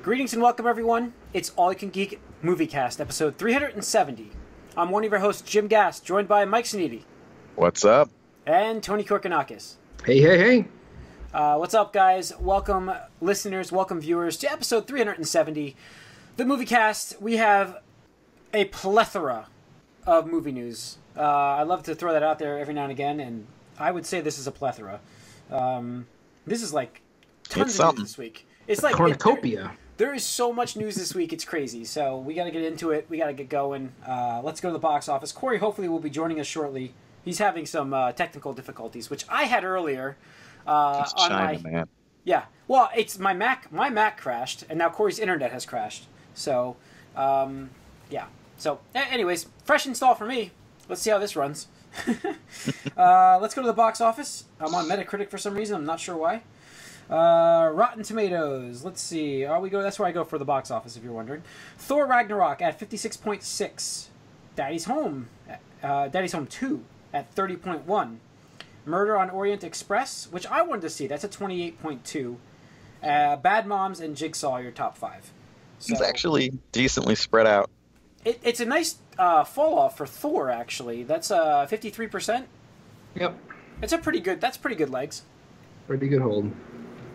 Greetings and welcome, everyone. It's All You Can Geek Moviecast, episode 370. I'm one of your hosts, Jim Gass, joined by Mike Sneedy. What's up? And Tony Korkanakis. Hey. What's up, guys? Welcome, listeners, welcome, viewers, to episode 370. The Moviecast, we have a plethora of movie news. I love to throw that out there every now and again, and I would say this is a plethora. This is like tons of news this week. It's like cornucopia. There is so much news this week, it's crazy. So we got to get into it. We got to get going. Let's go to the box office. Corey hopefully will be joining us shortly. He's having some technical difficulties, which I had earlier. It's China, man. Yeah. Well, it's my Mac. My Mac crashed, and now Corey's internet has crashed. So, yeah. So, anyways, fresh install for me. Let's see how this runs. Let's go to the box office. I'm on Metacritic for some reason. I'm not sure why. Rotten Tomatoes. Let's see. That's where I go for the box office, if you're wondering. Thor Ragnarok at 56.6. Daddy's Home 2 at 30.1. Murder on Orient Express, which I wanted to see. That's at 28.2. Bad Moms and Jigsaw are your top 5. So, it's actually decently spread out. It's a nice fall off for Thor, actually. That's 53%. Yep. That's pretty good legs. Pretty good hold.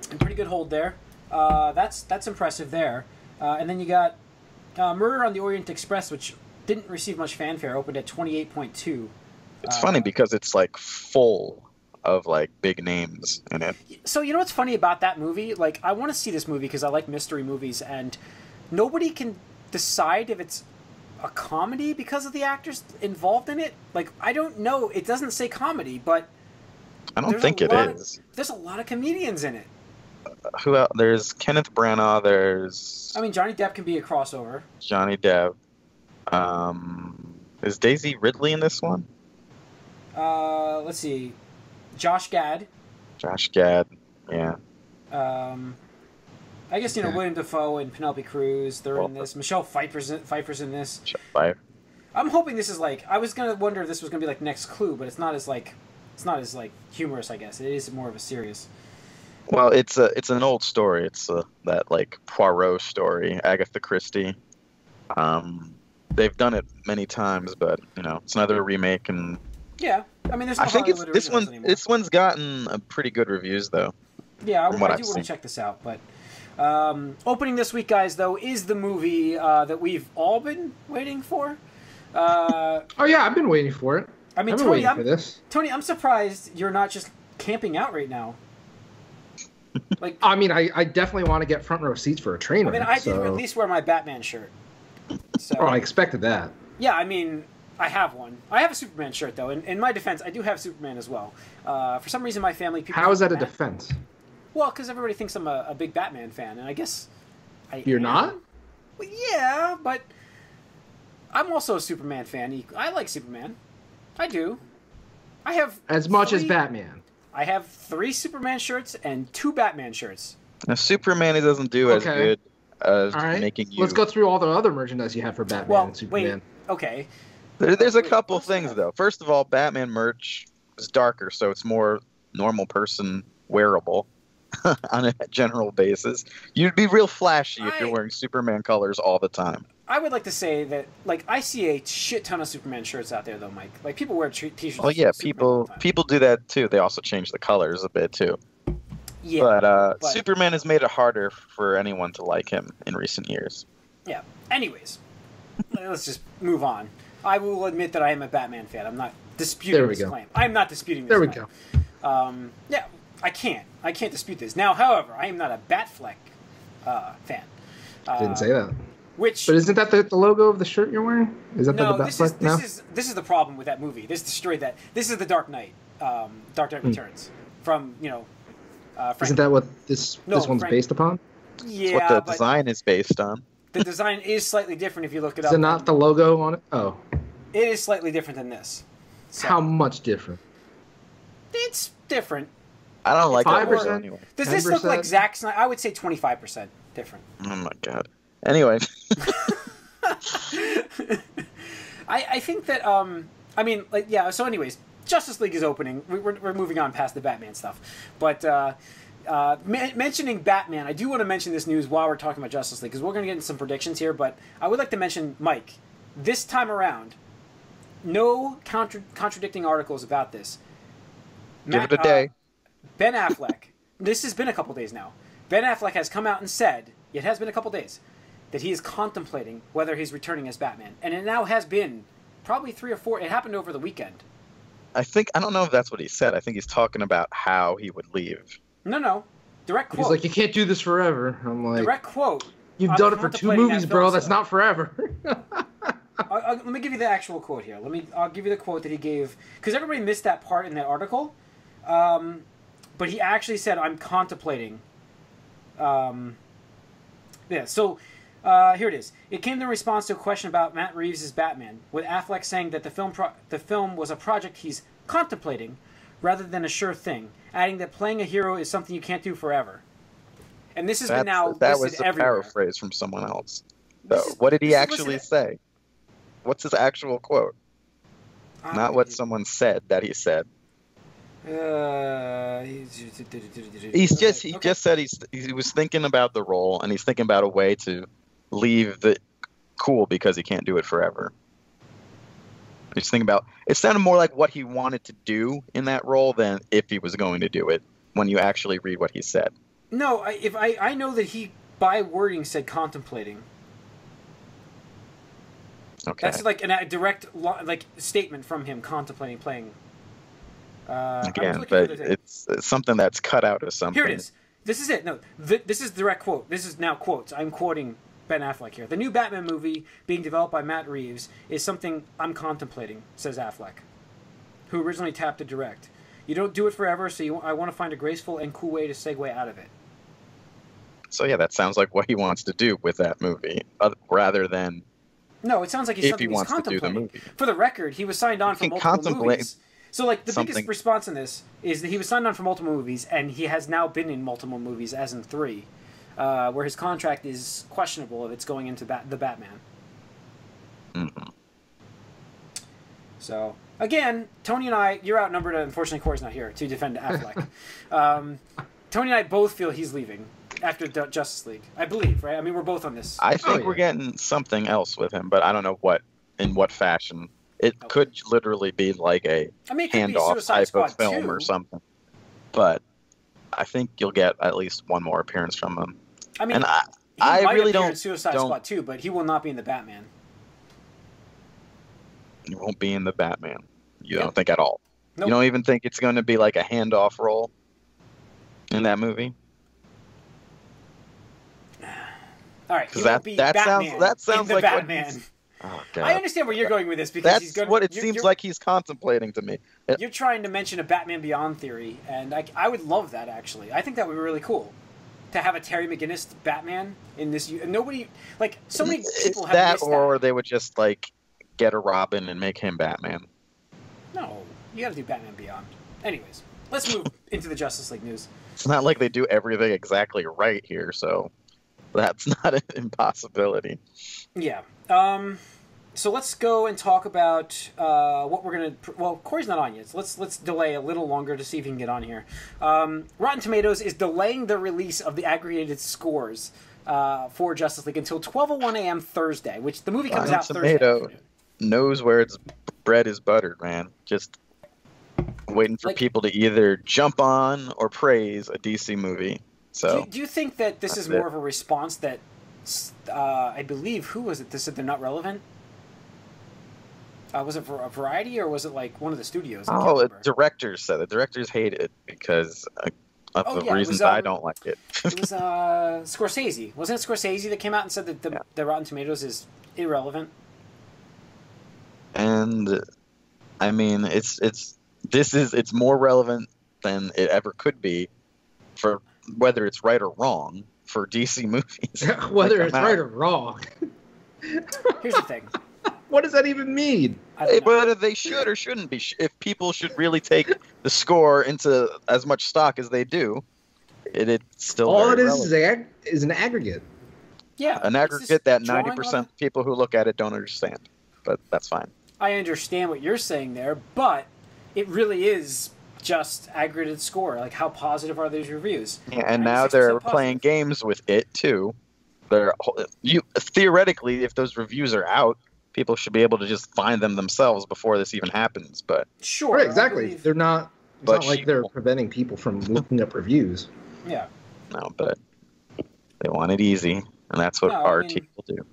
And pretty good hold there. That's impressive there. And then you got Murder on the Orient Express, which didn't receive much fanfare, opened at 28.2. It's funny because it's like full of like big names in it. So you know what's funny about that movie? Like, I want to see this movie because I like mystery movies, and nobody can decide if it's a comedy because of the actors involved in it. Like, I don't know. It doesn't say comedy, but I don't think it is. There's a lot of comedians in it. Who else? There's Kenneth Branagh. There's. I mean, Johnny Depp can be a crossover. Johnny Depp. Is Daisy Ridley in this one? Let's see. Josh Gad. Josh Gad. Yeah. I guess, William Dafoe and Penelope Cruz, they're in this. Michelle Pfeiffer's in this. Pfeiffer. I'm hoping this is like, I was going to wonder if this was going to be like Next Clue, but it's not as humorous, I guess. It is more of a serious. Well, it's an old story. It's that like Poirot story, Agatha Christie. They've done it many times, but it's another remake, and yeah, I mean, there's no I think Hollywood this one. anymore. This one's gotten pretty good reviews, though. Yeah, I do want to check this out. But opening this week, guys, though, is the movie that we've all been waiting for. Oh yeah, I've been waiting for it. I mean, Tony, I'm surprised you're not just camping out right now. Like, I mean, I definitely want to get front row seats for a train. I mean, I did at least wear my Batman shirt. So, oh, I expected that. Yeah, I mean, I have one. I have a Superman shirt, though. In my defense, I do have Superman as well. For some reason, my family... How is that a defense? Well, because everybody thinks I'm a big Batman fan, and I guess You're not? Well, yeah, but I'm also a Superman fan. I like Superman. I do. I have... As much as Batman. I have 3 Superman shirts and 2 Batman shirts. Now, Superman, it doesn't do as good as making you... Let's go through all the other merchandise you have for Batman and Superman. Wait, okay. There's a couple things, though. First of all, Batman merch is darker, so it's more normal person wearable on a general basis. You'd be real flashy if you're wearing Superman colors all the time. I would like to say that, like, I see a shit ton of Superman shirts out there, though, Mike. Like, people wear t-shirts. Oh yeah, people do that too. They also change the colors a bit too. Yeah, but Superman has made it harder for anyone to like him in recent years. Yeah. Anyways, let's just move on. I will admit that I am a Batman fan. I'm not disputing this claim. I'm not disputing this claim. There we go. Yeah, I can't dispute this. Now, however, I am not a Batfleck fan. Didn't say that. But isn't that the logo of the shirt you're wearing? Is that the Batfleck now? This is the problem with that movie. This destroyed that. This is the Dark Knight. Dark Knight Returns. From Frank. Isn't that what this one's based upon? Yeah, it's what the design is based on. The design is slightly different if you look it up. Is it not the logo on it? Oh. It is slightly different than this. So, how much different? It's different. I don't like 5% anyway. Does this look like Zack Snyder? I would say 25% different. Oh my god. Anyway. I think that I mean, like, yeah. So anyways, Justice League is opening. We're moving on past the Batman stuff, but Mentioning Batman, I do want to mention this news while we're talking about Justice League, because we're going to get into some predictions here, but I would like to mention, Mike, this time around, no contradicting articles about this. Give it a day. Ben Affleck, this has been a couple days now, Ben Affleck has come out and said, it has been a couple days, that he is contemplating whether he's returning as Batman. And it now has been probably 3 or 4, it happened over the weekend. I don't know if that's what he said. I think he's talking about how he would leave. No. Direct quote. He's like, you can't do this forever. I'm like, direct quote. You've done it for 2 movies, bro. That's not forever. Let me give you the actual quote here. I'll give you the quote that he gave, because everybody missed that part in that article. But he actually said, "I'm contemplating." So here it is. It came in response to a question about Matt Reeves' Batman, with Affleck saying that the film was a project he's contemplating rather than a sure thing, adding that playing a hero is something you can't do forever. And this has been now that was a everywhere. Paraphrase from someone else. So, what did he actually say? What's his actual quote? Not what someone said that he said. He just said he was thinking about the role, and he's thinking about a way to leave the cool because he can't do it forever. He's thinking about, it sounded more like what he wanted to do in that role than if he was going to do it when you actually read what he said. No, I know that he by wording said contemplating. Okay. That's like a direct statement from him, contemplating playing. Again, but it's something that's cut out of something. Here it is. This is it. No, this is direct quote. This is now quotes. I'm quoting Ben Affleck here. The new Batman movie being developed by Matt Reeves is something I'm contemplating, says Affleck, who originally tapped to direct. You don't do it forever, so I want to find a graceful and cool way to segue out of it. So yeah, that sounds like what he wants to do with that movie, rather than. No, it sounds like he's contemplating. For the record, he was signed on for multiple movies. So, like, the biggest response in this is that he was signed on for multiple movies, and he has now been in multiple movies, as in 3, where his contract is questionable if it's going into the Batman. Mm-hmm. So, again, Tony and I, you're outnumbered. Unfortunately, Corey's not here to defend Affleck. Tony and I both feel he's leaving after Justice League. I believe, right? I mean, we're both on this. I think we're getting something else with him, but I don't know in what fashion. It could literally be like a handoff type of film 2. or something. But I think you'll get at least one more appearance from him. I mean, and he might really appear in Suicide Squad 2, but he will not be in the Batman. He won't be in the Batman. You don't think at all? Nope. You don't even think it's going to be like a handoff role in that movie? All right, that sounds like Batman. Oh, God. I understand where you're going with this because that's what it seems like he's contemplating to me. You're trying to mention a Batman Beyond theory, and I would love that actually. I think that would be really cool to have a Terry McGinnis Batman in this. Nobody so many people have that, or they would just get a Robin and make him Batman. No, you got to do Batman Beyond. Anyways, let's move into the Justice League news. It's not like they do everything exactly right here, so that's not an impossibility. Yeah. So let's go and talk about what we're gonna. Well, Corey's not on yet, so let's delay a little longer to see if he can get on here. Rotten Tomatoes is delaying the release of the aggregated scores for Justice League until 12:01 a.m. Thursday, which the movie comes out Thursday afternoon. Knows where its bread is buttered, man. Just waiting for people to either jump on or praise a DC movie. So, do you think that this is more of a response that? I believe, who was it that said they're not relevant? Was it for a Variety or was it one of the studios? The directors said it. The directors hate it because of the reasons I don't like it. It was Scorsese. Wasn't it Scorsese that came out and said that the Rotten Tomatoes is irrelevant? And I mean, it's more relevant than it ever could be for whether it's right or wrong. For DC movies. Whether it's right or wrong. Here's the thing. What does that even mean? Whether they should or shouldn't be. If people should really take the score into as much stock as they do, it's still all it relevant. is an aggregate. Yeah. An aggregate that 90% of people who look at it don't understand. But that's fine. I understand what you're saying there, but it really is just aggregated score? Like, how positive are those reviews? Yeah, and now they're playing games with it too. Theoretically, if those reviews are out, people should be able to just find them themselves before this even happens. But sure, right, exactly. They're not. It's not like they're preventing people from looking up reviews. Yeah. No, but they want it easy, and that's what people do.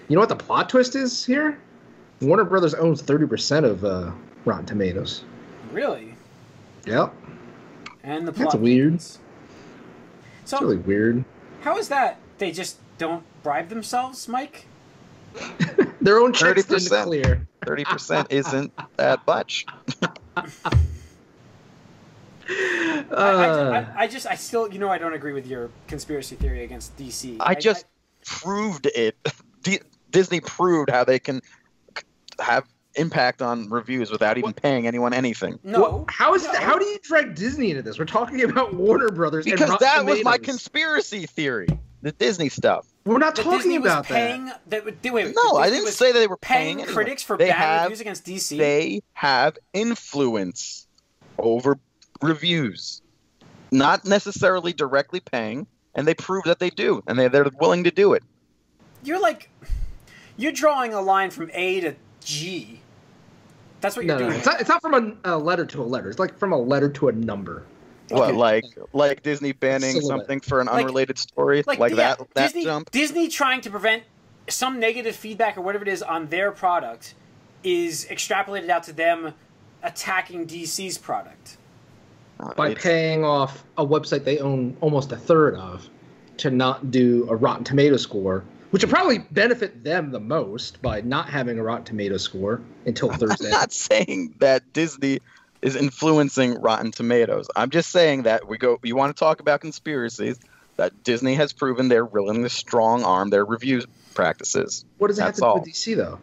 You know what the plot twist is here? Warner Brothers owns 30% of Rotten Tomatoes. Really? Yep. And the plot. That's weird. So, it's really weird. How is that? They just don't bribe themselves, Mike? Their own checks didn't clear. 30% isn't that much. I still, I don't agree with your conspiracy theory against DC. I just proved it. Disney proved how they can have impact on reviews without even paying anyone anything. No. How do you drag Disney into this? We're talking about Warner Brothers. Because and that was my conspiracy theory. The Disney stuff. We're not talking about that. No, I didn't say that they were paying critics for bad reviews against DC. They have influence over reviews. Not necessarily directly paying, and they prove that they do, and they're willing to do it. You're drawing a line from A to G. That's what you're doing. No. It's not from a letter to a letter. It's like from a letter to a number. What, like Disney banning something for an unrelated story? Like that jump? Disney trying to prevent some negative feedback or whatever it is on their product is extrapolated out to them attacking DC's product. By paying off a website they own almost a third of to not do a Rotten Tomato score, which would probably benefit them the most by not having a Rotten Tomato score until Thursday. I'm not saying that Disney is influencing Rotten Tomatoes. I'm just saying that you want to talk about conspiracies, that Disney has proven they're willing to strong arm their review practices. What does it have to do with DC, though?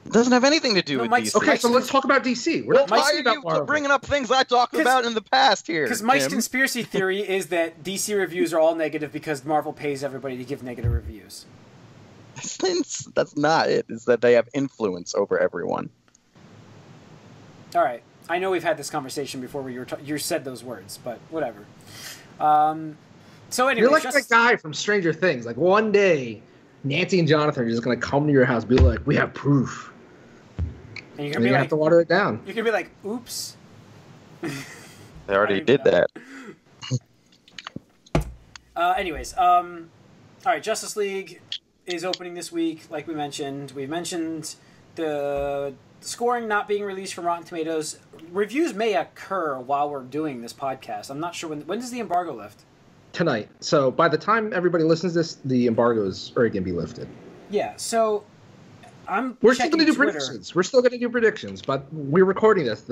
It doesn't have anything to do with DC. Okay, so let's talk about DC. Why are you bringing up things I talked about in the past here? Because Mike's conspiracy theory is that DC reviews are all negative because Marvel pays everybody to give negative reviews. That's not it. It's that they have influence over everyone. All right. I know we've had this conversation before where you said those words, but whatever. So anyway, you're like that guy from Stranger Things. Like one day, Nancy and Jonathan are just going to come to your house, and be like, "We have proof," and you're going to have to water it down. You're going to be like, "Oops." They already did that. Anyways, all right. Justice League is opening this week, like we mentioned. We mentioned the scoring not being released from Rotten Tomatoes. Reviews may occur while we're doing this podcast. I'm not sure when does the embargo lift? Tonight. So by the time everybody listens to this, the embargoes are going to be lifted. Yeah. So we're still going to do predictions. We're still going to do predictions, but we're recording this.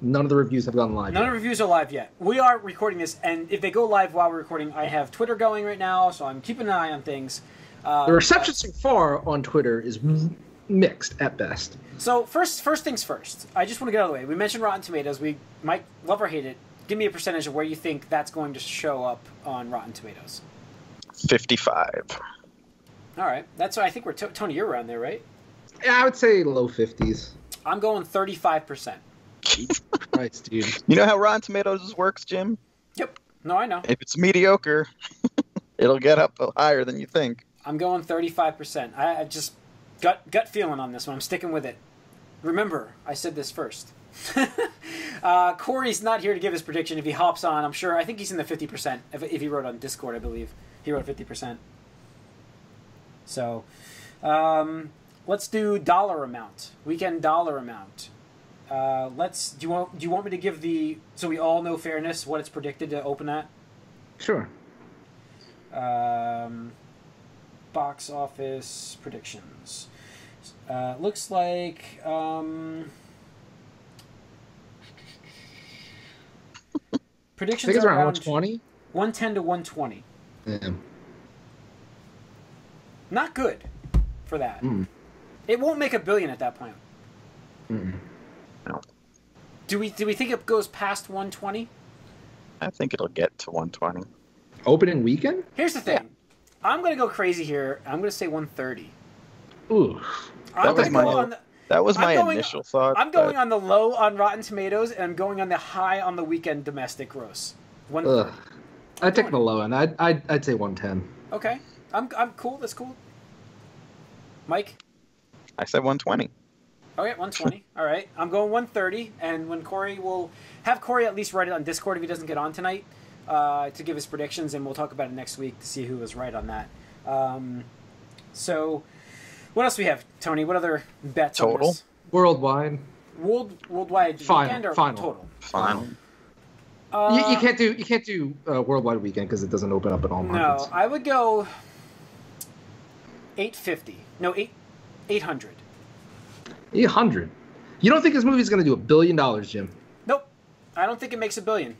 None of the reviews have gone live. None of the reviews are live yet. We are recording this, and if they go live while we're recording, I have Twitter going right now, so I'm keeping an eye on things. The reception so far on Twitter is mixed at best. So first things first. I just want to get out of the way. We mentioned Rotten Tomatoes. We might love or hate it. Give me a percentage of where you think that's going to show up on Rotten Tomatoes. 55. All right. That's what I think we're... Tony, you're around there, right? Yeah, I would say low 50s. I'm going 35%. Christ, dude. You know how Rotten Tomatoes works, Jim? Yep. No, I know. If it's mediocre, it'll get up higher than you think. I'm going 35%. I just... Gut feeling on this one. I'm sticking with it. Remember, I said this first. Corey's not here to give his prediction. If he hops on, I'm sure. I think he's in the 50%. If he wrote on Discord, I believe he wrote 50%. So, let's do dollar amount. Weekend dollar amount. Do you want me to give so we all know fairness what it's predicted to open at? Sure. Box office predictions. Looks like predictions I think it's are around 120. 110 to 120. Yeah. Not good for that. It won't make $1 billion at that point. No. Do we think it goes past 120? I think it'll get to 120. Opening weekend? Here's the thing. Yeah. I'm going to go crazy here. I'm going to say 130. Ooh. That That was my initial thought. I'm going on the low on Rotten Tomatoes, and I'm going on the high on the weekend domestic gross. I'd take the low end. I'd say 110. Okay, I'm cool. That's cool. Mike? I said 120. Okay, 120. All right, I'm going 130, and when Corey will have Corey at least write it on Discord if he doesn't get on tonight to give his predictions, and we'll talk about it next week to see who was right on that. So, what else do we have, Tony? What other bets? Total? On this? Worldwide. Worldwide weekend or final. total? Final. You can't do worldwide weekend because it doesn't open up at all markets. No, I would go 850. No, 800. 800. You don't think this movie's going to do $1 billion, Jim? Nope. I don't think it makes $1 billion.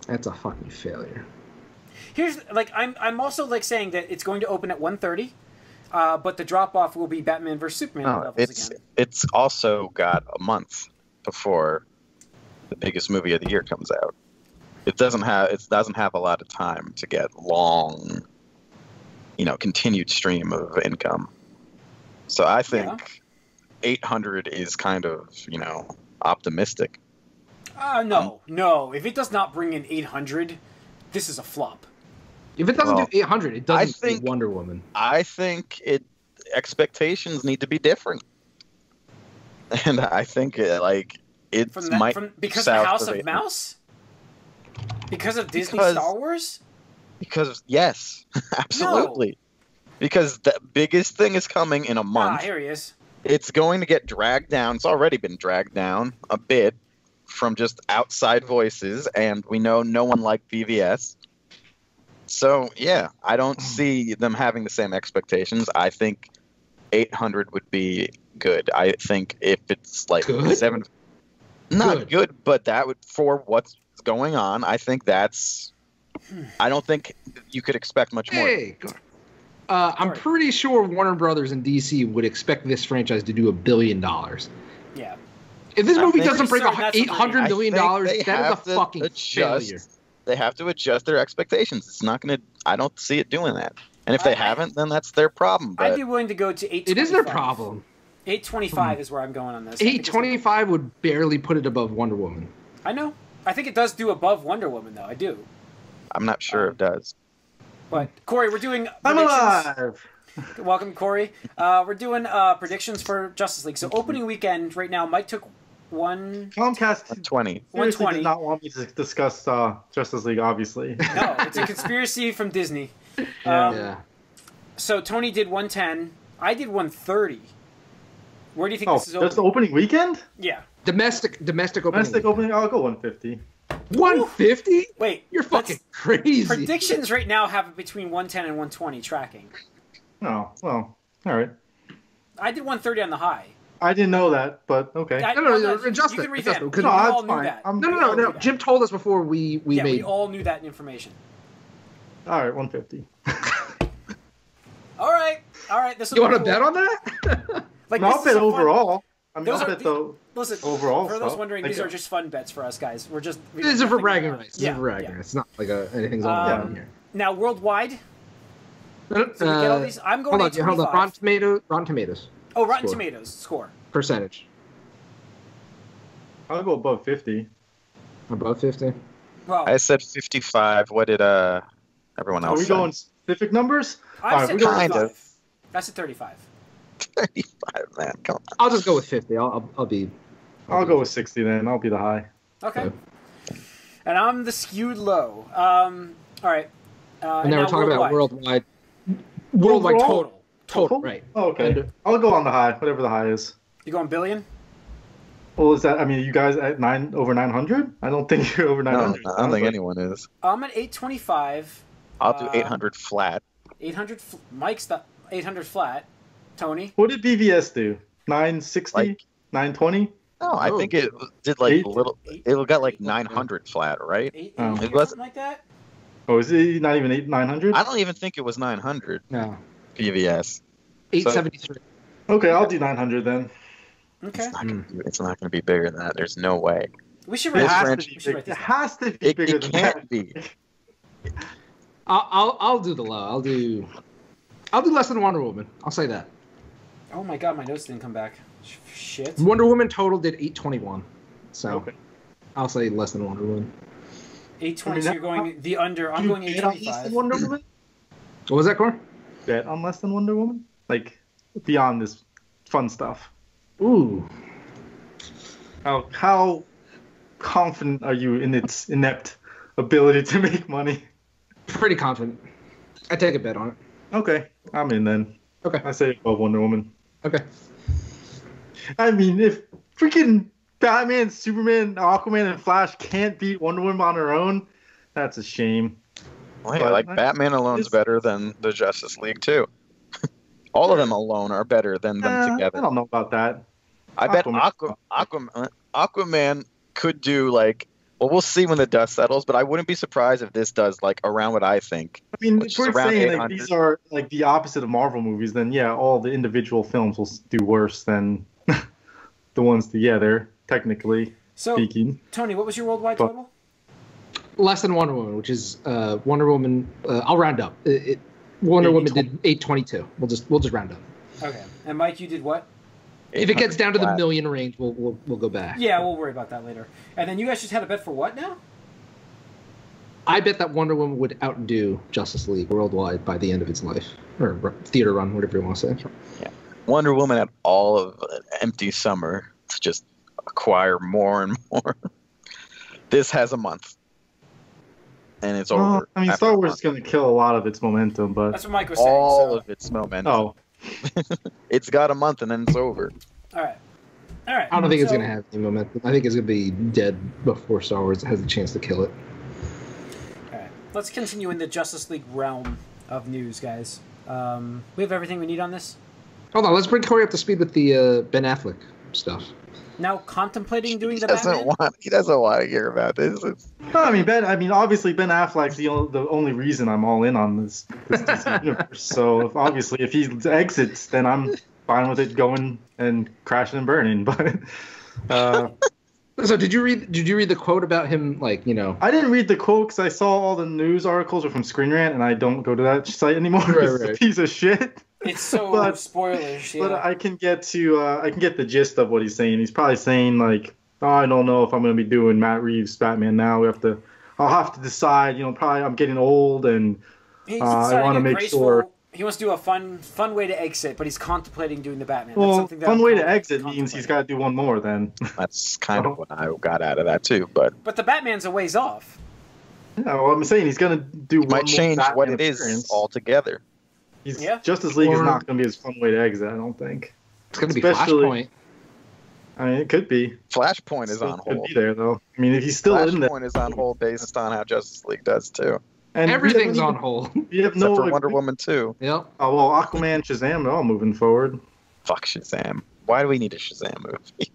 That's a fucking failure. Here's I'm also saying that it's going to open at 130, but the drop off will be Batman vs Superman levels again. It's also got a month before the biggest movie of the year comes out. It doesn't have a lot of time to get long, continued stream of income. So I think 800 is kind of, optimistic. No. If it does not bring in 800, this is a flop. If it doesn't do 800, it doesn't do Wonder Woman. I think expectations need to be different. And I think because of the House of Mouse? Because of Disney Star Wars? Because, yes, absolutely. No. Because the biggest thing is coming in a month. Here he is. It's going to get dragged down. It's already been dragged down a bit from just outside voices, and we know no one liked BVS. So, yeah, I don't see them having the same expectations. I think 800 would be good. I think if it's good? 7... Not good, but that would, for what's going on, I think that's... I don't think you could expect much more. Hey, I'm pretty sure Warner Brothers and DC would expect this franchise to do $1 billion. Yeah. If this movie doesn't break $800 million, that is a fucking failure. They have to adjust their expectations. It's not going to... I don't see it doing that. And if they haven't, then that's their problem. But I'd be willing to go to 825. It is their problem. 825 is where I'm going on this. 825 would barely put it above Wonder Woman. I know. I think it does do above Wonder Woman, though. I do. I'm not sure it does. But, Corey, we're doing I'm alive! Welcome, Corey. We're doing predictions for Justice League. So, opening weekend right now, Mike took Comcast 120. Seriously did not want me to discuss Justice League, obviously. No, it's a conspiracy from Disney. Yeah. So, Tony did 110. I did 130. Where do you think this is opening? Just the opening weekend? Yeah. Domestic opening. Domestic opening, I'll go 150. 150? Wait. You're fucking crazy. Predictions right now have it between 110 and 120 tracking. Oh, well, all right. I did 130 on the high. I didn't know that, but okay. No, adjust it. Because no, we all fine. knew that. No. Jim told us before we made... we all knew that information. All right, 150. All right. You want to bet on that? I'll bet overall. I'll bet listen, overall. For those wondering, these are just fun bets for us, guys. These are for bragging rights. It's not like anything's on the line here. Now, worldwide. So we get all these. I'm going. Hold on. Rotten Tomatoes. Oh, Rotten Tomatoes score. Percentage. I'll go above 50. Above 50? Well, I said 55. What did everyone else say? Are we going specific numbers? I said 35. I said 35. 35, man. Come on. I'll just go with 50. I'll go with 60 then. I'll be the high. Okay. And I'm the skewed low. All right. And now we're talking about worldwide. Worldwide total, right. Oh, okay. I'll go on the high, whatever the high is. You going billion? Well, is that, you guys at over 900? I don't think you're over 900. No, I don't think anyone is. I'm at 825. I'll do 800 flat. 800, Mike's the 800 flat. Tony? What did BVS do? 960? 920? No, I think it did it got 900 flat, right? Something like that? Oh, is it not even 900? I don't even think it was 900. No. BVS. 873. Okay, I'll do 900 then. Okay. It's not going to be bigger than that. There's no way. We should write this. It has to be bigger than that. It can't be. I'll do the low. I'll do less than Wonder Woman. I'll say that. Oh my god, my notes didn't come back. Shit. Wonder Woman total did 821. So Okay. I'll say less than Wonder Woman. 820. So you're going the under. I'm going Bet on less than 825. Wonder Woman? What was that, Cor? Bet on less than Wonder Woman? Like, beyond this fun stuff. Ooh. How confident are you in its inept ability to make money? Pretty confident. I take a bet on it. Okay, I'm in then. Okay. I say above Wonder Woman. Okay. I mean, if freaking Batman, Superman, Aquaman, and Flash can't beat Wonder Woman on her own, that's a shame. Well, yeah, But like Batman alone's better than the Justice League too. All of them alone are better than them together. I don't know about that. I bet Aquaman- Aquaman could do like. Well, we'll see when the dust settles, but I wouldn't be surprised if this does like around what I think. I mean, Which if we're is around saying like 800. these are like the opposite of Marvel movies, then yeah, all the individual films will do worse than the ones together, technically So, speaking. Tony, what was your worldwide But- total? Less than Wonder Woman, which is Wonder Woman. I'll round up. Wonder Woman did 822. We'll just round up. Okay. And Mike, you did what? If it gets down to the flat. million range, we'll go back. Yeah, we'll worry about that later. And then you guys just had a bet for what now? I bet that Wonder Woman would outdo Justice League worldwide by the end of its life, or theater run, whatever you want to say. Wonder Woman had all of an empty summer to just acquire more and more. This has a month, and it's over. I mean, after Star a Wars month. is going to kill a lot of its momentum, but That's what Mike was saying. all so. of its momentum. oh, It's got a month and then it's over. All right. All right. I don't think it's So- going to have any momentum. I think it's going to be dead before Star Wars has a chance to kill it. All right. Let's continue in the Justice League realm of news, guys. We have everything we need on this. Hold on, let's bring Corey up to speed with the Ben Affleck stuff. Now contemplating doing He the doesn't Batman. want to hear about this. no, I mean, obviously Ben Affleck's the only reason I'm all in on this DC universe. So obviously, if he exits, then I'm fine with it going and crashing and burning. But So did you read the quote about him, like, you know? I didn't read the quote because I saw all the news articles are from Screen Rant, and I don't go to that site anymore. It's a Right. piece of shit. It's so But- spoilerish. Yeah. But I can get the gist of what he's saying. He's probably saying like, oh, I don't know if I'm going to be doing Matt Reeves Batman now. I'll have to decide. You know, probably I'm getting old, and He's I deciding wanna a make graceful- sure- He wants to do a fun way to exit, but he's contemplating doing the Batman. That's well, something that fun I'm way to exit means he's contemplating. got to do one more. Then, That's kind of what I got out of that too. But But the Batman's a ways off. yeah, well, I'm saying he's going to do one might more change Batman what it is appearance. altogether. Yeah. Justice League is Or- not going to be his fun way to exit. I don't think. It's going to be Especially- Flashpoint. I mean, it could be. Flashpoint is Still on could hold. be there though. I mean, if he's still in there, Flashpoint is on hold based on how Justice League does too. and Everything's we on have hold. We have Except no. for Wonder Woman 2. Yep. Oh well, Aquaman, Shazam, they're all moving forward. Fuck Shazam. Why do we need a Shazam movie?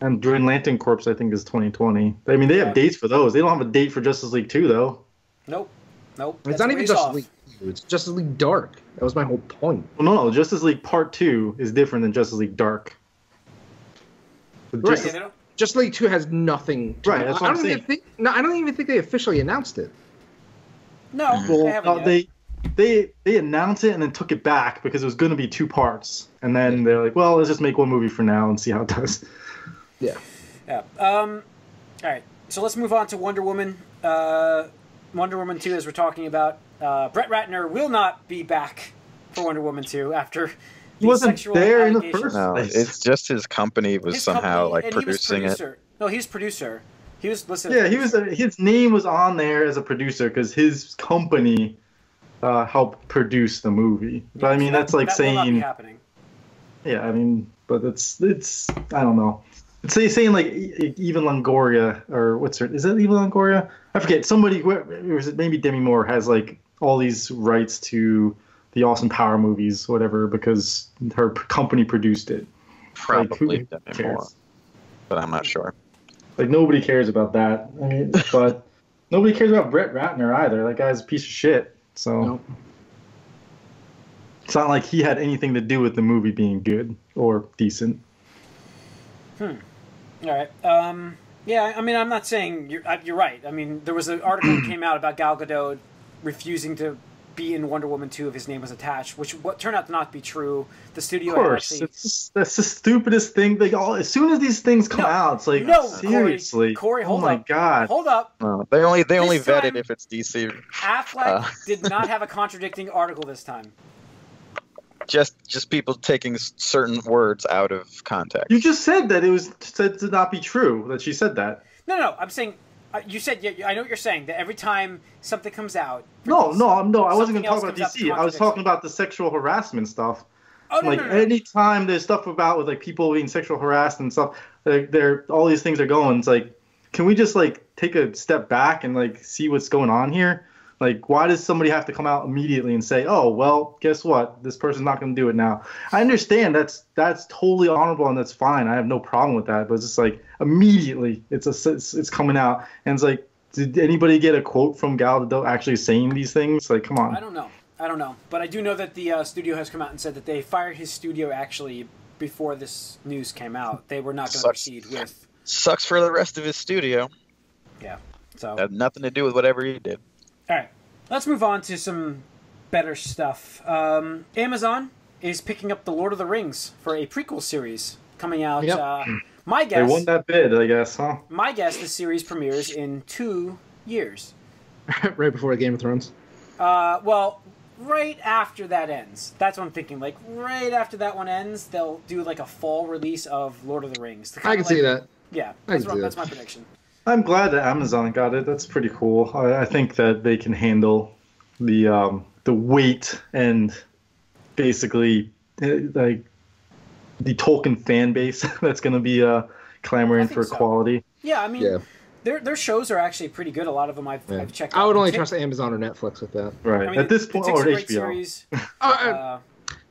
And Green Lantern Corps, I think, is 2020. I mean, they have Yeah. dates for those. They don't have a date for Justice League 2, though. Nope. It's That's not even ways Justice off. League. It's Justice League Dark. That was my whole point. Well, no, Justice League Part 2 is different than Justice League Dark. The Right. Justice- Yeah, they don't- Justice League 2 has nothing. To Right, that's what I I'm don't even saying. think. No, I don't even think they officially announced it. No, well, they haven't no, yet. they announced it and then took it back because it was going to be 2 parts. And then they're like, well, let's just make one movie for now and see how it does. Yeah. Yeah. All right. So let's move on to Wonder Woman. Wonder Woman 2, as we're talking about. Brett Ratner will not be back for Wonder Woman 2 after He the wasn't sexual there in the allegations. first No, place. it's just his company was His somehow company- like and he was producing it. producer. No, he was producer. He was listed. Yeah, as he was. producer. His name was on there as a producer because his company helped produce the movie. But I mean, So that's like that will not be saying, happening. yeah, I mean, but it's I don't know. It's saying like Eva Longoria or what's her? Is it Eva Longoria? I forget. Somebody, or is it maybe Demi Moore has like all these rights to the Austin Power movies, whatever, because her company produced it. Probably who Demi cares? Moore, but I'm not sure. Like nobody cares about that. I mean, but nobody cares about Brett Ratner either. That guy's a piece of shit. So Nope. it's not like he had anything to do with the movie being good or decent. All right. Yeah, I mean, I'm not saying you're right. I mean, there was an article that came out about Gal Gadot refusing to be in Wonder Woman 2 if his name was attached, which what turned out to not be true. The studio Of course, actually... that's the stupidest thing. Like, as soon as these things come out, it's like, no, seriously. Corey, hold oh my up. God. Hold up. They only This vet time, it if it's DC. Affleck did not have a contradicting article this time. Just people taking certain words out of context. You just said that it was said to not be true, that she said that. No, I'm saying... you said, I know what you're saying, that every time something comes out... No, I wasn't going to else talk about comes out DC. I was talking about the sexual harassment stuff. Oh, no, like, no. anytime there's stuff about with, like, people being sexual harassed and stuff, all these things are going. It's like, can we just, like, take a step back and, like, see what's going on here? Like, why does somebody have to come out immediately and say, oh, well, guess what? This person's not going to do it now. I understand that's totally honorable and that's fine. I have no problem with that. But it's just like immediately it's coming out. And it's like, did anybody get a quote from Gal Gadot actually saying these things? Like, come on. I don't know. But I do know that the studio has come out and said that they fired his studio actually before this news came out. They were not going to proceed with... Sucks for the rest of his studio. Yeah. So Had nothing to do with whatever he did. All right, let's move on to some better stuff. Amazon is picking up The Lord of the Rings for a prequel series coming out. Yep. My guess... They won that bid, I guess, huh? My guess, the series premieres in 2 years. Right before Game of Thrones. Well, right after that ends. That's what I'm thinking. Like, right after that one ends, they'll do, like, a fall release of Lord of the Rings. I can see that. Yeah, that's my prediction. I'm glad that Amazon got it. That's pretty cool. I think that they can handle the weight and basically like the Tolkien fan base that's going to be clamoring for quality. Yeah, I mean, their shows are actually pretty good. A lot of them I've checked out. I would only trust Amazon or Netflix with that. Right. I mean, at this point, or HBO. Series,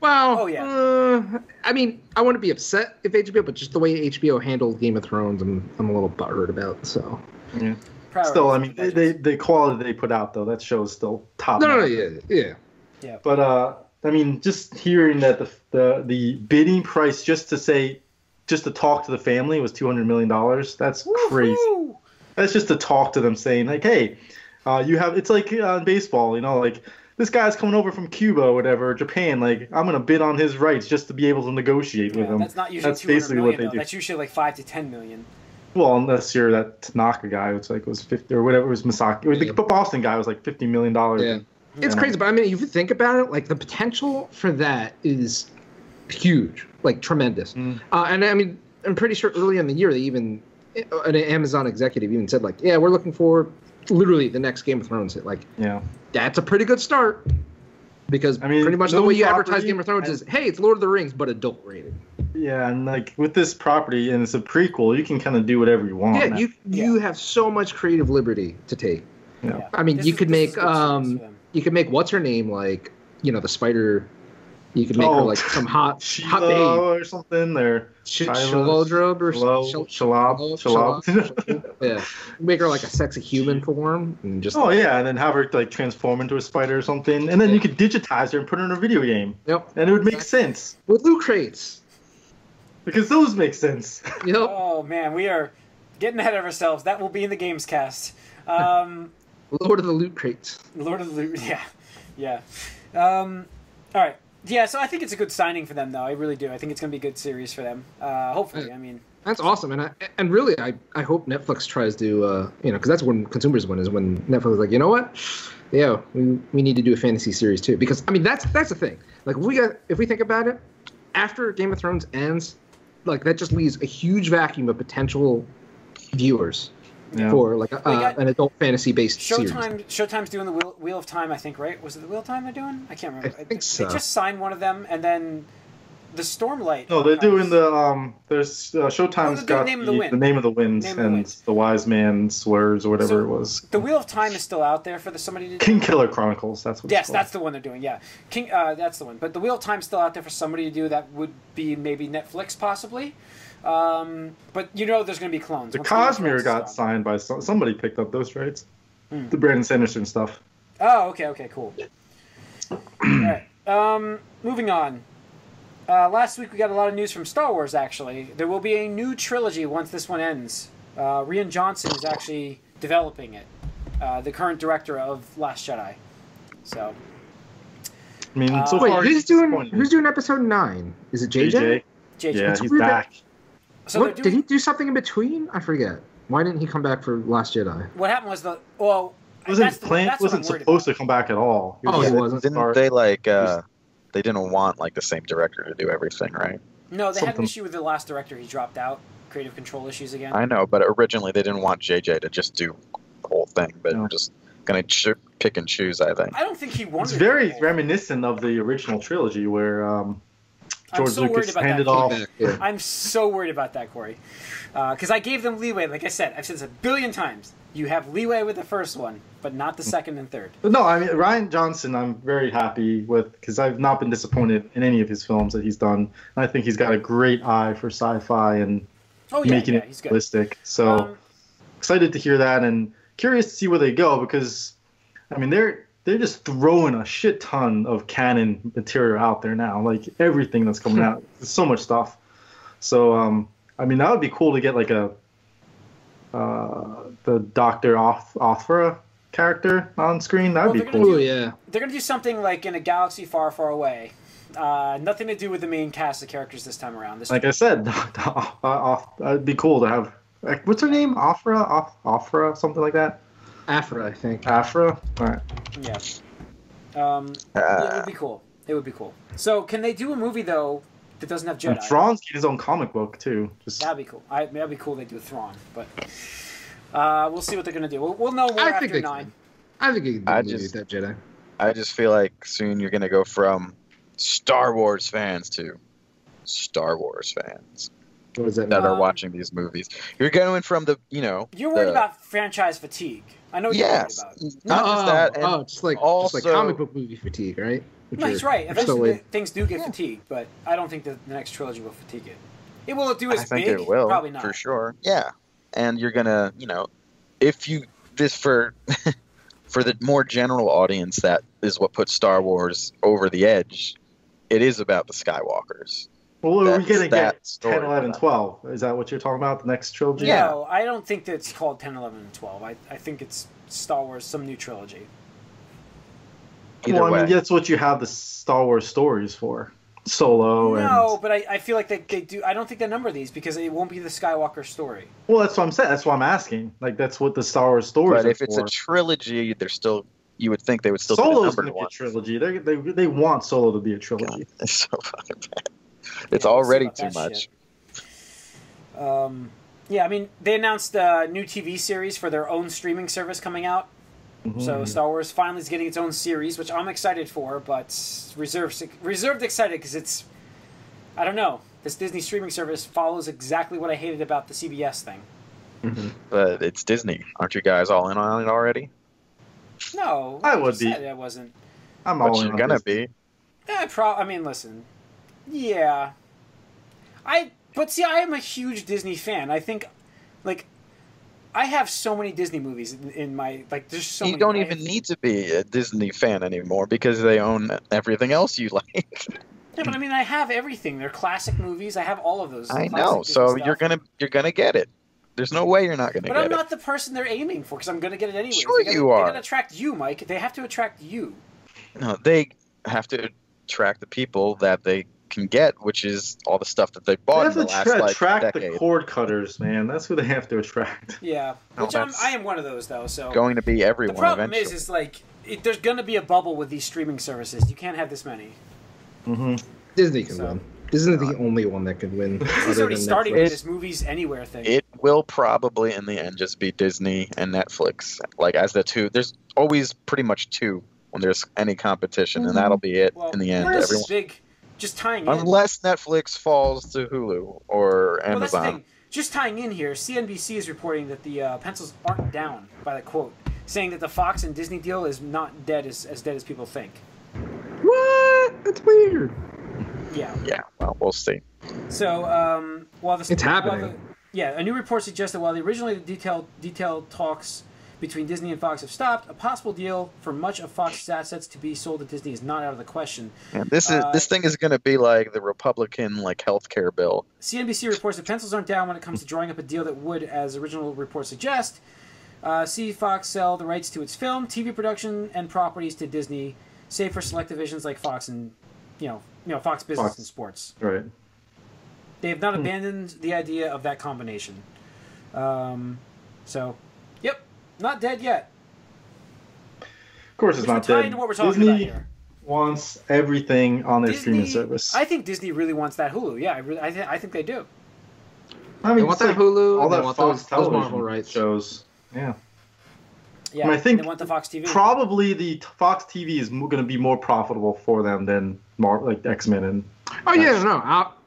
I mean, I wouldn't be upset if HBO, but just the way HBO handled Game of Thrones, I'm a little butthurt about. So, yeah. Still, I mean, the quality they put out though, that show is still top. Yeah. But I mean, just hearing that the bidding price just to talk to the family was $200 million. That's crazy. That's just to talk to them, saying like, hey, it's like on baseball, you know, like. This guy's coming over from Cuba or whatever, Japan. Like, I'm gonna bid on his rights just to be able to negotiate with him. That's not usually $200 million, though. That's usually like $5 to $10 million. Well, unless you're that Tanaka guy, which like was 50 or whatever, it was Misaki. The Boston guy was like $50 million. Yeah, it's crazy. But I mean, if you think about it, like the potential for that is huge, like tremendous. And I mean, I'm pretty sure early in the year, an Amazon executive even said like, yeah, we're looking for literally the next Game of Thrones hit. Like, that's a pretty good start because pretty much the way you advertise Game of Thrones is, hey, it's Lord of the Rings, but adult rated. Yeah, and like with this property and it's a prequel, you can kind of do whatever you want. Yeah, you have so much creative liberty to take. Yeah. I mean, you could make what's her name, like, you know, the spider. You could make her like some hot babe or something, or Shalodrub or Shalab. Yeah, make her like a sexy human form and just. Oh yeah, and then have her like transform into a spider or something, and then you could digitize her and put her in a video game. Yep, and it would make sense with loot crates. Because those make sense. Yep. Oh man, we are getting ahead of ourselves. That will be in the games cast. Lord of the Loot Crates. Lord of the Loot, yeah. All right. Yeah, so I think it's a good signing for them, though. I really do. I think it's going to be a good series for them. Hopefully, I mean... That's awesome. And really, I hope Netflix tries to, because that's when consumers win, is when Netflix is like, you know what? Yeah, we need to do a fantasy series, too. Because, I mean, that's the thing. Like, if we think about it, after Game of Thrones ends, like, that just leaves a huge vacuum of potential viewers. Yeah. For like an adult fantasy-based series. Showtime's doing the Wheel of Time, I think, right? Was it the Wheel of Time they're doing? I can't remember. I think so. They just signed one of them, and then the Stormlight. No, they're doing the there's Showtime's got the Name of the Winds and the Wise Man Swears or whatever it was. The Wheel of Time is still out there for somebody to do. King Killer Chronicles. That's what. Yes, that's the one they're doing. Yeah, that's the one. But the Wheel of Time's still out there for somebody to do. That would be maybe Netflix, possibly. But you know there's going to be clones. The Cosmere got signed by somebody picked up those rights. The Brandon Sanderson stuff. Oh, okay, cool. All right. Moving on. Last week we got a lot of news from Star Wars, actually. There will be a new trilogy once this one ends. Rian Johnson is actually developing it. The current director of Last Jedi. So, I mean, so Wait, far who's doing episode 9? Is it JJ? JJ. Yeah, It's he's weird back. So What, did he do something in between? I forget. Why didn't he come back for Last Jedi? What happened was that's Wasn't what I'm worried supposed about. to come back at all. Oh, he wasn't. Didn't they they didn't want like the same director to do everything, right? No, they had an something- issue with the last director. He dropped out. Creative control issues again. I know, but originally they didn't want JJ to just do the whole thing, but No. just gonna pick and choose, I think. I don't think he wanted. It's very to. reminiscent of the original trilogy where George so worried Lucas about handed that. off. Yeah. I'm so worried about that, Corey, because I gave them leeway. Like I said, I've said this a billion times. You have leeway with the first one, but not the second and third. But no, I mean Rian Johnson, I'm very happy with because I've not been disappointed in any of his films that he's done. And I think he's got a great eye for sci-fi and making it he's good. realistic. So excited to hear that and curious to see where they go because, I mean, they're just throwing a shit ton of canon material out there now. Like everything that's coming out, there's so much stuff. So I mean, that would be cool to get like the Dr. Othra character on screen. That'd be cool. Oh, yeah. They're gonna do something like in a galaxy far, far away. Nothing to do with the main cast of characters this time around. Like I said, it'd be cool to have. Like, what's her name? Afra, something like that. Afra, I think. Afra. All right. Yeah. Yeah, it would be cool. It would be cool. So, can they do a movie though that doesn't have Jedi? And Thrawn's getting his own comic book too. That'd be cool. That'd be cool. They do Thrawn, but we'll see what they're gonna do. We'll know more I think after they 9. can. I think he can do I a movie just- with that Jedi. I just feel like soon you're gonna go from Star Wars fans to Star Wars fans What does that that mean? are watching these movies. You're going from You're worried about franchise fatigue. I know what yes, you're worried about. not just that. And just like also- comic book movie fatigue, right? Which No, are- he's right. are still Eventually, in. things do get fatigued, but I don't think the next trilogy will fatigue it. It will do as I think big, it will probably not. for sure. Yeah, and you're gonna, if you this for for the more general audience, that is what puts Star Wars over the edge. It is about the Skywalkers. Well, are we That's gonna that get story 10, 11, for that. 12? Is that what you're talking about? The next trilogy? Yeah. No, I don't think that it's called 10, 11, and 12. I think it's Star Wars, some new trilogy. Either Well, I mean, way. that's what you have the Star Wars stories for. Solo No, and. but I feel like they do. I don't think they number these because it won't be the Skywalker story. Well, that's what I'm saying. That's what I'm asking. Like, that's what the Star Wars stories But are if it's for. a trilogy, they're still. You would think they would still do Solo's the going numbered to be a ones. trilogy. They want Solo to be a trilogy. God, it's so fucking bad. It's Yeah, we'll see already about too that much. shit. Yeah, I mean, they announced a new TV series for their own streaming service coming out. Mm-hmm. So Star Wars finally is getting its own series, which I'm excited for, but reserved excited because it's, I don't know, this Disney streaming service follows exactly what I hated about the CBS thing. But it's Disney. Aren't you guys all in on it already? No, I like would you be. said, I wasn't. I'm But all in you're on gonna this. be. I mean, listen. Yeah. But see, I am a huge Disney fan. I think, like, I have so many Disney movies in my, like, there's so You many. don't I even have- need to be a Disney fan anymore because they own everything else you like. Yeah, but I mean, I have everything. They're classic movies. I have all of those. I classic know. Disney So stuff. you're gonna get it. There's no way you're not gonna But get I'm it. not the person they're aiming for because I'm going to get it anyway. Sure you They are. got to attract you, Mike. They have to attract you. No, they have to attract the people that they can get, which is all the stuff that they They bought have in the to last attract decade. the cord cutters, man. That's who they have to attract. Yeah, No, which that's I am one of those though. So Going to be the everyone problem eventually. is like there's going to be a bubble with these streaming services. You can't have this many. Mm-hmm. Disney can So- win. Disney's the only one that can win. Disney's other already than starting Netflix. with this movies anywhere thing. It will probably in the end just be Disney and Netflix, like as the two. There's always pretty much two when there's any competition, and that'll be it well, in the end. this Everyone, is big. Just tying in. unless Netflix falls to Hulu or Well, that's the Amazon. thing. Just tying in here, CNBC is reporting that the pencils aren't down by the quote, saying that the Fox and Disney deal is not dead as dead as people think. What? That's weird. Yeah. Yeah, well, we'll see. So, while the It's happening. A new report suggests that while the originally detailed talks between Disney and Fox have stopped, a possible deal for much of Fox's assets to be sold to Disney is not out of the question. And this thing is going to be like the Republican healthcare bill. CNBC reports that pencils aren't down when it comes to drawing up a deal that would, as original reports suggest, see Fox sell the rights to its film, TV production, and properties to Disney. save for select divisions like Fox and Fox Business and Sports. Right. They have not abandoned the idea of that combination. So, yep, not dead yet. Of course, it's not dead. Into what we're talking about here. Wants everything on their streaming service. I think Disney really wants that Hulu. Yeah, I think they do. I mean, they want that Hulu. All they that want Fox those television Marvel rights shows. Yeah. Yeah, I think they want the Fox TV. Probably the Fox TV is going to be more profitable for them than like X-Men and. Oh yeah, no.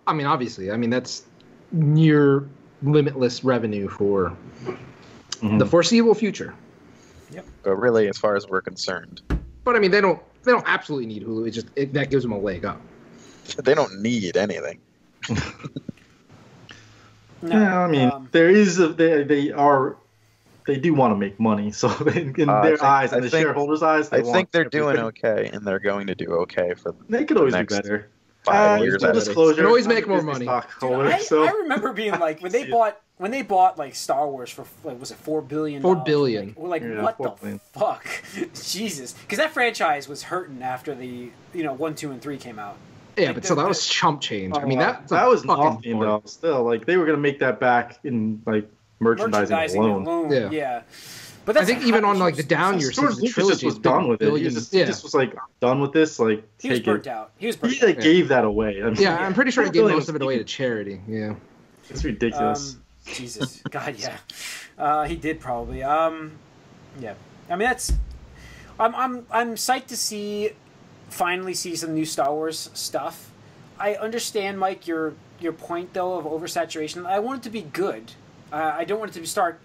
I mean, obviously, that's near limitless revenue for the foreseeable future. Yep. But really, as far as we're concerned. But I mean, they don't absolutely need Hulu. That gives them a leg up. They don't need anything. No, yeah, I mean, there is they do want to make money, so in their eyes and the shareholders' eyes, I think they're doing okay, and they're going to do okay for. They could always do better. 5 years. Full disclosure, can always make more money. I remember being like when they bought like Star Wars for was it $4 billion? $4 billion. We're like, what the fuck, Jesus? Because that franchise was hurting after the 1, 2, and 3 came out. Yeah, but that was chump change. I mean, that was nothing though. Still, like they were gonna make that back in like merchandising alone. Yeah. But that's I think even on like the down years, George Lucas just was done with it. He just was like done with this. Like he was burnt out. He gave that away. I mean, I'm pretty sure he gave most of it away to charity. Yeah, it's ridiculous. Jesus, God, yeah, he did probably. Yeah, I mean that's. I'm psyched to finally see some new Star Wars stuff. I understand, Mike, your point though of oversaturation. I want it to be good. I don't want it to start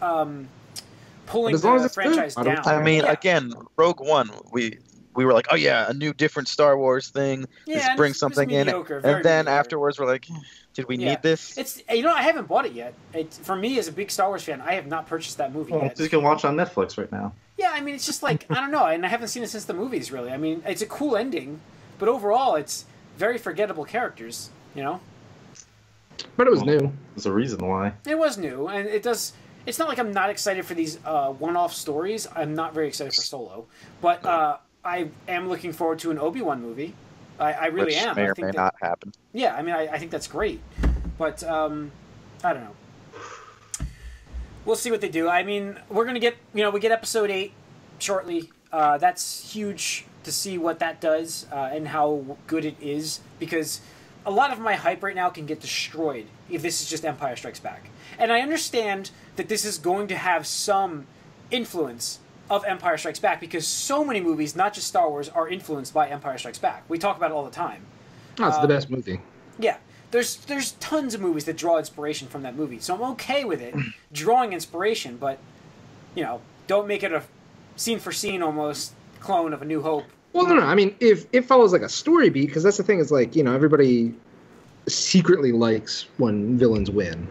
pulling the franchise down. I mean, again, Rogue One, we were like, oh yeah, a new different Star Wars thing. Let's bring something in, and then afterwards we're like, did we need this? It's I haven't bought it yet. For me as a big Star Wars fan, I have not purchased that movie yet. You can watch on Netflix right now. Yeah, I mean, it's just like, I don't know, and I haven't seen it since the movies, really. I mean, it's a cool ending, but overall, it's very forgettable characters, But it was new. There's a reason why. It was new, and it's not like I'm not excited for these one-off stories. I'm not very excited for Solo, but I am looking forward to an Obi-Wan movie. I really am. Which may or may not happen. Yeah, I mean, I think that's great, but I don't know. We'll see what they do. I mean, we're gonna get we get episode 8 shortly. That's huge to see what that does and how good it is, because a lot of my hype right now can get destroyed if this is just Empire Strikes Back. And I understand that this is going to have some influence of Empire Strikes Back, because so many movies, not just Star Wars, are influenced by Empire Strikes Back. We talk about it all the time. Oh, it's the best movie. Yeah. There's tons of movies that draw inspiration from that movie, so I'm okay with it drawing inspiration, but don't make it a scene for scene almost clone of A New Hope. Well, no. I mean, if it follows like a story beat, because that's the thing is like everybody secretly likes when villains win.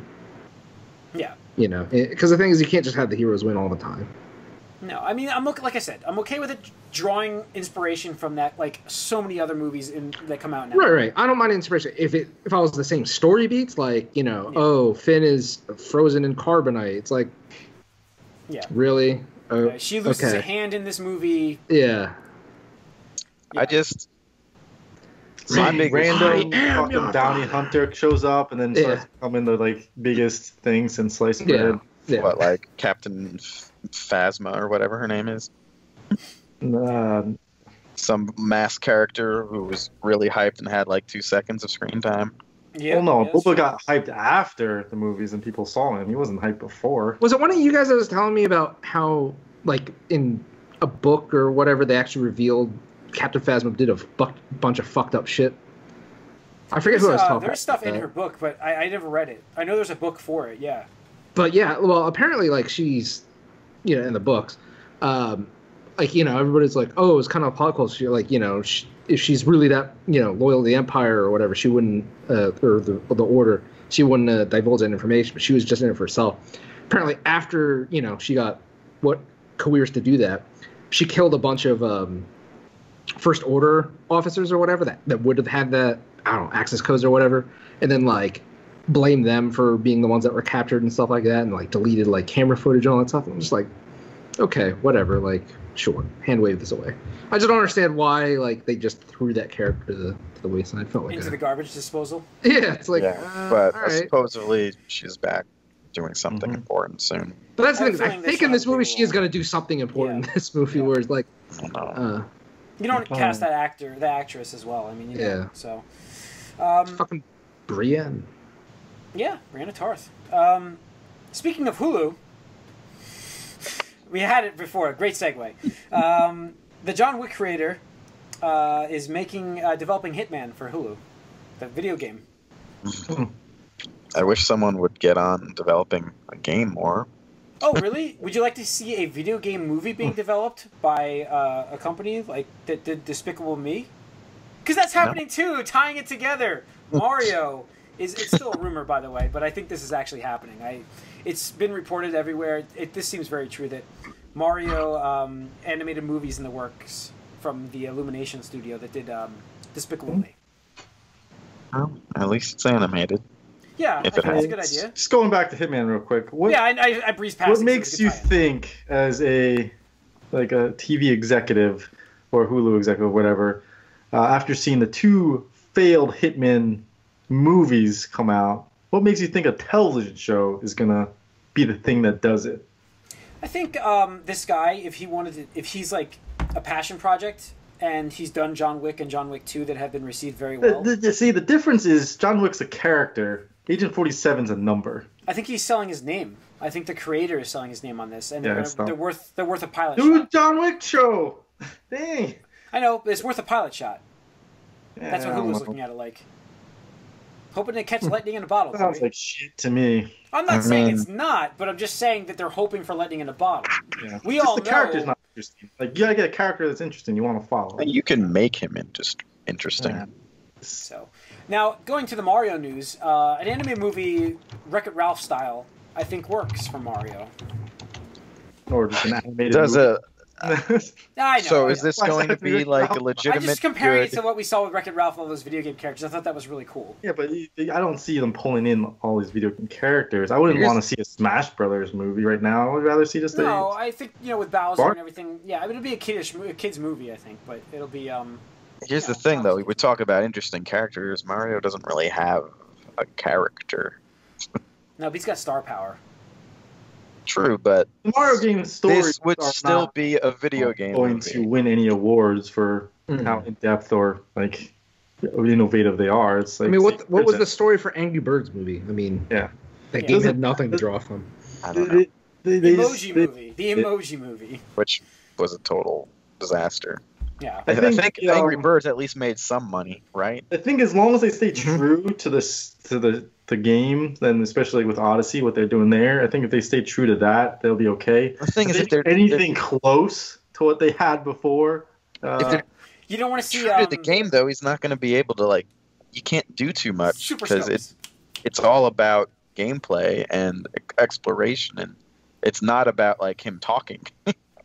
Yeah. Because the thing is you can't just have the heroes win all the time. No, I mean, like I said, I'm okay with it drawing inspiration from that, like so many other movies that come out now. Right. I don't mind inspiration if I was the same story beats, like oh, Finn is frozen in carbonite. It's like, really? She loses a hand in this movie. Yeah. I just some random fucking bounty hunter shows up and then starts becoming the like biggest things and slice bread. Yeah. What, like Captain Phasma or whatever her name is? Some masked character who was really hyped and had like 2 seconds of screen time. Yeah, well, no, Boba got hyped after the movies and people saw him. He wasn't hyped before. Was it one of you guys that was telling me about how, like, in a book or whatever, they actually revealed Captain Phasma did a bunch of fucked up shit? I forget who I was talking about. There's stuff in her book, but I never read it. I know there's a book for it, yeah. But yeah, well, apparently, like, she's, in the books, like, everybody's like, oh, it's kind of a plot hole. She, like, if she's really that, loyal to the Empire or whatever, she wouldn't, or the Order, she wouldn't divulge that information, but she was just in it for herself. Apparently, after, she got what coerced to do that, she killed a bunch of First Order officers or whatever that would have had that, I don't know, access codes or whatever, and then, like, blame them for being the ones that were captured and stuff like that, and like deleted like camera footage and all that stuff. I'm just like, okay, whatever. Like, sure, hand wave this away. I just don't understand why like they just threw that character to the wayside. Felt like Into the garbage disposal. Yeah, it's like, but all right. supposedly she's back doing something important soon. But that's the I'm thing. I feeling think this in this one movie people she is going to do something important in this movie, where it's like, I don't know. You don't cast that actor, the actress as well. I mean, you know, so. Fucking Brienne. Yeah, Brianna Tarth. Speaking of Hulu, we had it before. Great segue. The John Wick creator is developing Hitman for Hulu, the video game. I wish someone would get on developing a game more. Oh, really? Would you like to see a video game movie being developed by a company like that did Despicable Me? Because that's happening too, tying it together. Mario it's still a rumor, by the way, but I think this is actually happening. It's been reported everywhere. This seems very true that Mario animated movies in the works from the Illumination studio that did Despicable Me. Well, at least it's animated. Yeah, I think that's a good idea. Just going back to Hitman real quick. I breezed past. What makes you think, as a TV executive or Hulu executive, whatever, after seeing the 2 failed Hitman movies come out, what makes you think a television show is gonna be the thing that does it? I think this guy, if he's like a passion project, and he's done John Wick and John Wick 2 that have been received very well. See, the difference is John Wick's a character. Agent 47's a number. I think he's selling his name. I think the creator is selling his name on this, and they're worth a pilot shot. shot. John Wick show. Dang. I know, but it's worth a pilot shot. Yeah, that's what Hulu's looking at it like. Hoping to catch lightning in a bottle. Sounds like shit to me. I'm not saying it's not, but I'm just saying that they're hoping for lightning in a bottle. Yeah. We all the know character's not interesting. Like, you gotta get a character that's interesting. You want to follow. You can make him interesting. Yeah. So, now going to the Mario news, an anime movie, Wreck-It Ralph style, I think works for Mario. Or just an animated. Does movie. I know. So is this going to be like a legitimate? I'm just comparing it to what we saw with Wreck-It Ralph and all those video game characters. I thought that was really cool. Yeah, but I don't see them pulling in all these video game characters. I wouldn't want to see a Smash Brothers movie right now. I would rather see just a... No, I think, with Bowser and everything, yeah, it'll be a kid's movie, I think, but it'll be... Here's the thing, though. We talk about interesting characters. Mario doesn't really have a character. No, but he's got star power. True, but the Mario game stories this would still be a video game going movie. to win any awards for how in depth or like innovative they are. It's like, I mean, what was the story for Angry Birds movie? I mean, that game had nothing to draw from. I don't know. The Emoji Movie, which was a total disaster. Yeah, I think Angry Birds at least made some money, right? I think as long as they stay true to the game, then especially with Odyssey, what they're doing there, I think if they stay true to that, they'll be okay. The thing is, if they're anything close to what they had before, you don't want to see true to the game though. He's not going to be able to you can't do too much because it's all about gameplay and exploration, and it's not about him talking.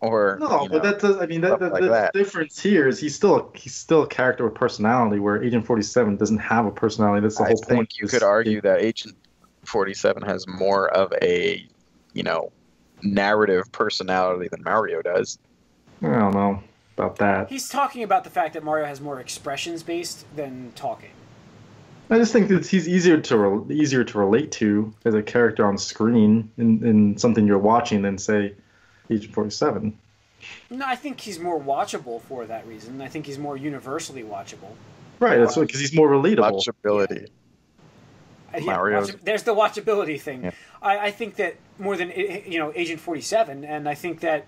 Or, but that does. I mean, the difference here is he's still a character with personality, where Agent 47 doesn't have a personality. That's the whole point. I think you could argue that Agent 47 has more of a, narrative personality than Mario does. I don't know about that. He's talking about the fact that Mario has more expressions based than talking. I just think that he's easier to relate to as a character on screen in something you're watching than say Agent 47. No, I think he's more watchable for that reason. I think he's more universally watchable. Right, that's because he's more relatable. Watchability. Yeah, there's the watchability thing. Yeah. I think that more than Agent 47, and I think that.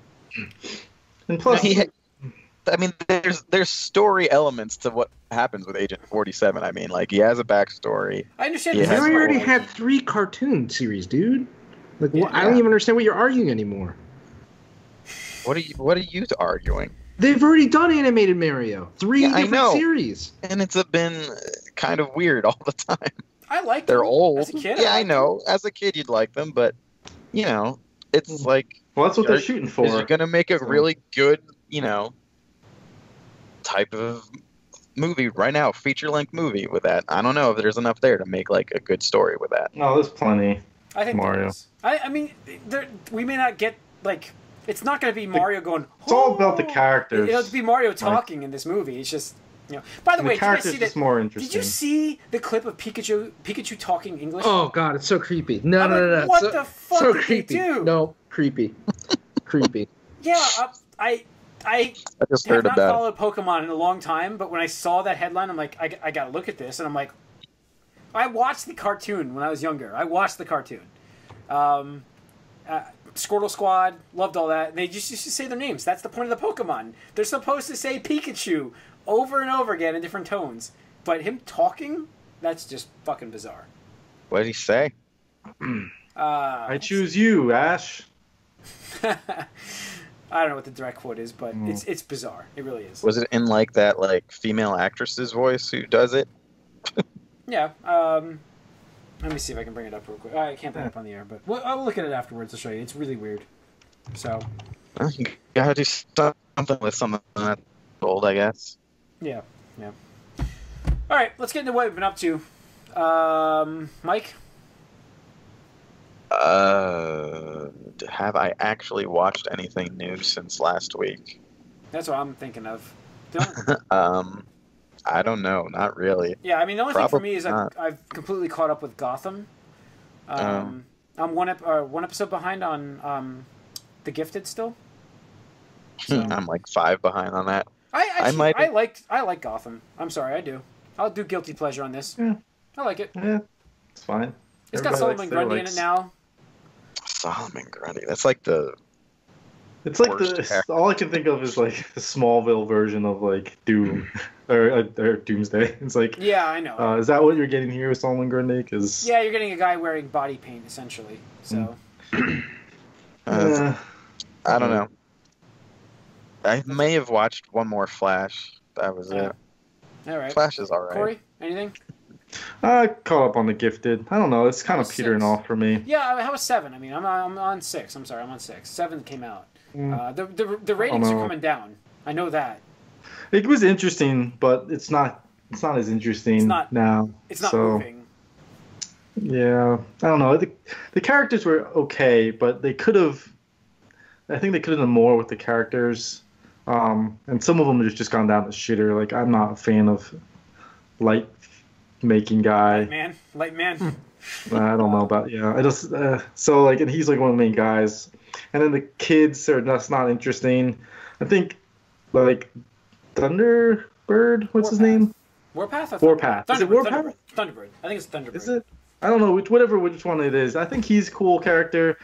And plus, there's story elements to what happens with Agent 47. I mean, he has a backstory. I understand. He already had 3 cartoon series, dude. I don't even understand what you're arguing anymore. What are you arguing? They've already done animated Mario. 3 different series. And it's been kind of weird all the time. I like them. They're old. As a kid, I know. As a kid, you'd like them, but, it's like... Well, that's what they're shooting for. Is you're going to make a really good, type of movie right now, feature-length movie with that. I don't know if there's enough there to make, a good story with that. No, there's plenty. I think Mario. I mean, we may not get, It's not going to be Mario going. It's all about the characters. It'll be Mario talking in this movie. It's just, By the way, characters did you guys see that? More interesting. Did you see the clip of Pikachu talking English? Oh God, it's so creepy. No. What the fuck so did creepy. they do? No, creepy, creepy. Yeah, I just have heard not about followed Pokemon in a long time, but when I saw that headline, I'm like, I gotta look at this, and I'm like, I watched the cartoon when I was younger. I watched the cartoon. Squirtle Squad, loved all that. They just used to say their names. That's the point of the Pokemon. They're supposed to say Pikachu over and over again in different tones. But him talking, that's just fucking bizarre. What did he say? I choose you, Ash. I don't know what the direct quote is, but it's bizarre. It really is. Was it in like that female actress's voice who does it? Yeah. Let me see if I can bring it up real quick. I can't bring it up on the air, but I'll look at it afterwards to show you. It's really weird. So. Well, you gotta do something with something that's old, I guess. Yeah. All right, let's get into what we've been up to. Mike? Have I actually watched anything new since last week? That's what I'm thinking of. Don't. I don't know. Not really. Yeah, I mean, the only thing for me is not. I've completely caught up with Gotham. I'm one episode behind on The Gifted still. So. I'm like 5 behind on that. I like Gotham. I'm sorry, I do. I'll do guilty pleasure on this. Yeah. I like it. Yeah, it's fine. It's got Solomon Grundy in it now. Solomon Grundy. That's like the. It's like all I can think of is like the Smallville version of like Doom or Doomsday. It's like, yeah, I know. Is that what you're getting here with Solomon Grundy? Yeah, you're getting a guy wearing body paint essentially. So. I don't know. I may have watched one more Flash. That was it. All right. Flash is alright. Corey, anything? I caught up on The Gifted. I don't know. It's kind of petering off for me. Yeah, how was 7? I mean, I'm on 6. I'm sorry, I'm on 6. 7 came out. The ratings are coming down. I know that. It was interesting, but it's not as interesting now. It's not moving. Yeah, I don't know. The characters were okay, but I think they could have done more with the characters. And some of them have just gone down the shitter. Like, I'm not a fan of light making guy. Light man. I don't know about I just and he's like one of the main guys, and then the kids are just not interesting. I think like Thunderbird, what's his name? Warpath. Warpath. Is it Warpath? Thunderbird. I think it's Thunderbird. Is it? I don't know which one it is. I think he's a cool character.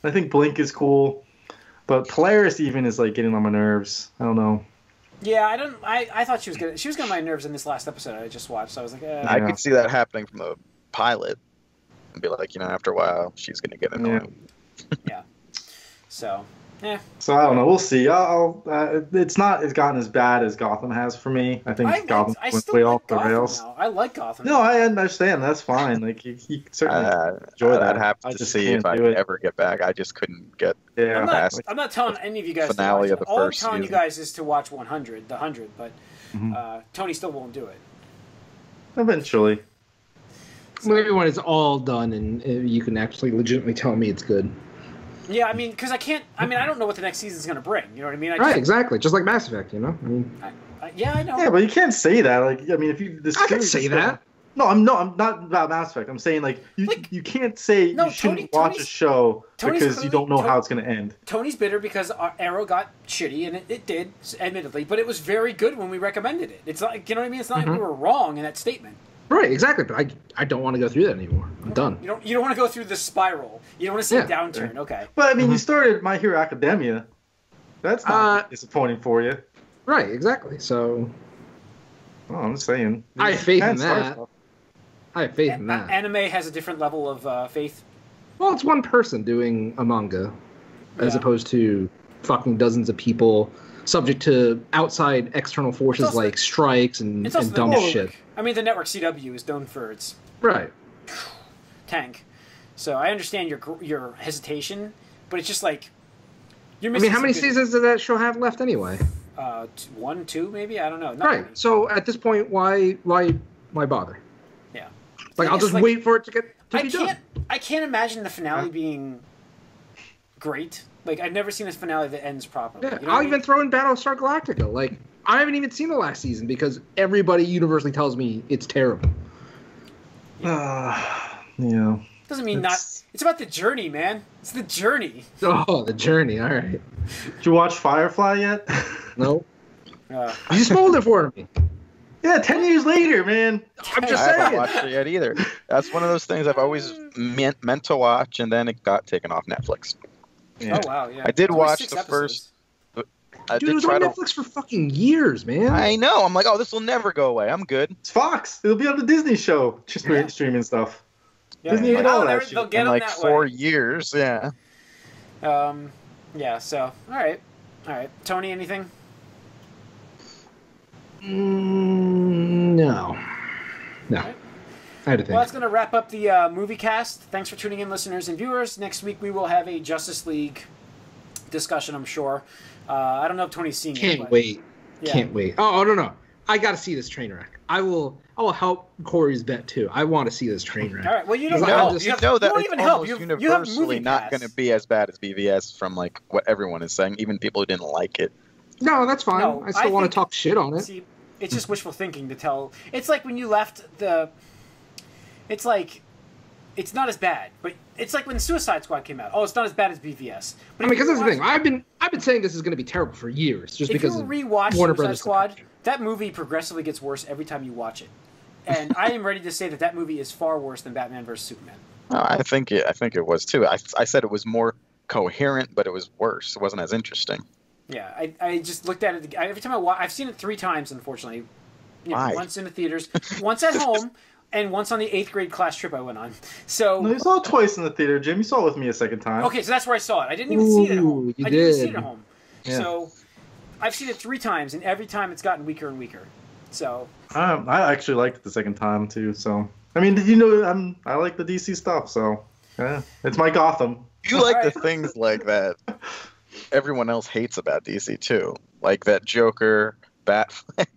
I think Blink is cool, but Polaris even is like getting on my nerves. I don't know. Yeah, I thought she was getting on my nerves in this last episode I just watched. So I was like, I could see that happening from the pilot, and be like, after a while, she's gonna get annoying. Yeah. So, yeah. So I don't know. We'll see. It's not gotten as bad as Gotham has for me. I think Gotham went way off the rails. I like Gotham. No, I understand. That's fine. Like you certainly enjoy that. I'd have to see if I could ever get back. I just couldn't get. Yeah. I'm not telling any of you guys. Finale of the All first I'm telling season. you guys is to watch 100, the 100. But Tony still won't do it. Eventually. Maybe when it's all done and you can actually legitimately tell me it's good. Yeah, I mean, because I don't know what the next season's going to bring. You know what I mean? Exactly. Just like Mass Effect, I mean, yeah, I know. Yeah, but you can't say that. Like, I mean, if you... I can say that. No, I'm not about Mass Effect. I'm saying, like, you can't say you shouldn't watch a show because you don't know how it's going to end. Tony's bitter because Arrow got shitty, and it did, admittedly, but it was very good when we recommended it. It's like, you know what I mean? It's not like we were wrong in that statement. Right, exactly. But I don't want to go through that anymore. I'm done. You don't want to go through the spiral. You don't want to see a downturn. Okay. But I mean, you started My Hero Academia. That's not disappointing for you. Right, exactly. So. Oh, I'm just saying. I have faith in that. I have faith in that. Anime has a different level of faith. Well, it's one person doing a manga, as opposed to fucking dozens of people subject to outside external forces like strikes and dumb shit. I mean, the network CW is known for its tank, so I understand your hesitation, but it's just like you're missing. I mean, how many seasons does that show have left anyway? 1, 2, maybe. I don't know. Not many. So at this point, why bother? Yeah. Like I'll just wait for it to be done. I can't imagine the finale being great. Like, I've never seen a finale that ends properly. Yeah, You know what I'll I mean? even throw in Battlestar Galactica. Like, I haven't even seen the last season because everybody universally tells me it's terrible. Yeah. Doesn't mean not. It's about the journey, man. It's the journey. Oh, the journey. All right. Did you watch Firefly yet? No. You spoiled it for me. Yeah, 10 years later, man. I'm just I haven't saying. watched it yet either. That's one of those things I've always meant to watch, and then it got taken off Netflix. Yeah. Oh wow, yeah. I did Only watch 6 the episodes. first. I Dude, it did was try on to. Netflix for fucking years, man. I know. I'm like, oh, this will never go away. I'm good. It's Fox. It'll be on the Disney show. Just streaming stuff. Yeah, Disney yeah. and all Oh, that they'll shit. get In them like that 4 way. years, yeah. Yeah. So, all right. Tony, anything? No. Right. I had to think. Well, that's going to wrap up the movie cast. Thanks for tuning in, listeners and viewers. Next week we will have a Justice League discussion, I'm sure. I don't know if Tony's seen it. Can't but- wait. Yeah. Can't wait. Oh, no. I got to see this train wreck. I will help Corey's bet too. I want to see this train wreck. All right. Well, you don't You help. know, You know that don't it's even help. almost You have universally not Moviecast. going to be as bad as BVS from like what everyone is saying, even people who didn't like it. No, that's fine. No, I still want think- to talk shit on it. See, it's just wishful thinking to tell. It's like when you left the. It's like, it's not as bad, but it's like when Suicide Squad came out. Oh, it's not as bad as BVS. But I mean, if because you that's the thing. watch- I've been saying this is going to be terrible for years, just If because you of rewatch Warner Suicide Brothers. Squad, that movie progressively gets worse every time you watch it, and I am ready to say that movie is far worse than Batman vs Superman. Oh, I think it was too. I said it was more coherent, but it was worse. It wasn't as interesting. Yeah, I just looked at it every time I watch. I've seen it 3 times, unfortunately. You know, Why? once in the theaters, once at home, and once on the 8th grade class trip I went on. So No, you saw it twice in the theater, Jim. You saw it with me a second time. okay, so that's where I saw it. I didn't even see it at home. Ooh, you I didn't even see did. it at home. Yeah. So I've seen it 3 times, and every time it's gotten weaker and weaker. So I actually liked it the second time too. So I mean, did you know I like the DC stuff? So yeah, it's my Gotham. You like the Alright. things like that everyone else hates about DC too, like that Joker, Batfleck.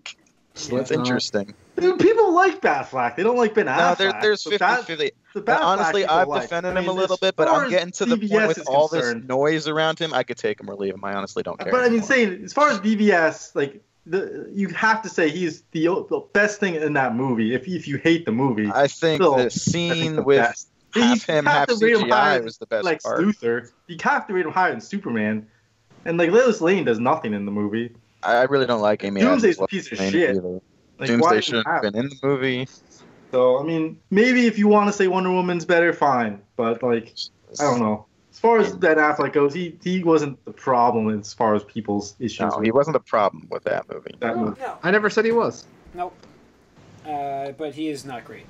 It's Slipknot. interesting. Dude, people like Batfleck. They don't like Ben No, Affleck. there's So 50-50. the Batfleck Honestly, people I've like. defended I him mean, a little as bit, but far I'm as getting to the BVS point with is all concerned- this noise around him. I could take him or leave him. I honestly don't care. But I mean, anymore. saying as far as BVS, like you have to say he's the best thing in that movie. If you hate the movie, I think still, the I think scene the with best. half him, have half to rate him higher CGI was the best like part. Luthor. You have to rate him higher than Superman. And like Lois Lane does nothing in the movie. I really don't like Amy Doomsday's Adams' a piece of name shit. either. Like, why Doomsday even shouldn't have have been in the movie. So I mean, maybe if you want to say Wonder Woman's better, fine. But like, I don't know. As far as Ben Affleck goes, he wasn't the problem as far as people's issues. No, with he wasn't the problem with that movie. that no, movie. no, I never said he was. nope. But he is not great.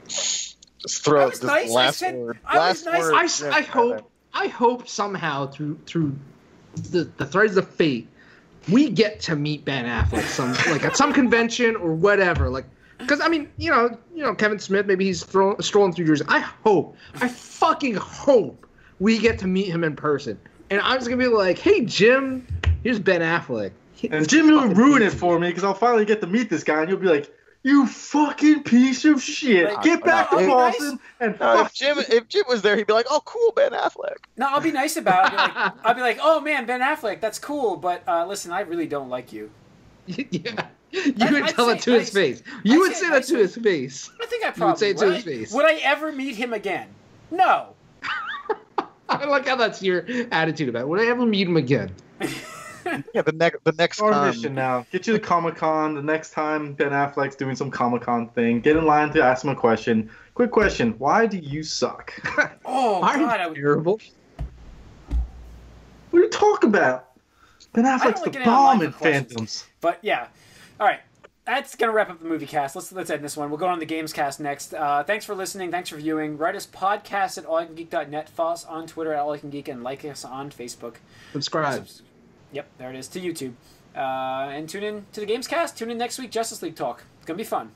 Just throw I was this nice. I last said- word. I was Last nice. word. I hope somehow through the threads of fate we get to meet Ben Affleck like at some convention or whatever. Like, because I mean, you know, Kevin Smith, maybe he's strolling through Jersey. I fucking hope we get to meet him in person. And I'm just gonna be like, hey Jim, here's Ben Affleck. And Jim will ruin it for me because I'll finally get to meet this guy, and you'll be like, "You fucking piece of shit! Like, Get back no, to I'll be Boston and No, fuck." if Jim was there, he'd be like, "Oh, cool, Ben Affleck." No, I'll be nice about it. I'll be like, oh man, Ben Affleck, that's cool, but listen, I really don't like you. Yeah. You I'd would tell say it to his nice. face. You I'd would say say that nice. to his face. I think I You would probably say it to his face. Would I ever meet him again? No. I like how that's your attitude about it. Would I ever meet him again? Yeah, the next Our time. mission now: get you to Comic Con. The next time Ben Affleck's doing some Comic Con thing, get in line to ask him a question. Quick question: why do you suck? Oh I'm God, I would. terrible. What are you talking about? Ben don't Affleck's like the getting online bomb for in questions. Phantoms. But yeah, all right. That's gonna wrap up the movie cast. Let's end this one. We'll go on the games cast next. Thanks for listening. Thanks for viewing. Write us podcast at allicangeek.net. Follow us on Twitter at allicangeek and like us on Facebook. Subscribe. Yep, there it is to YouTube. And tune in to the games cast. Tune in next week. Justice League talk. It's gonna be fun.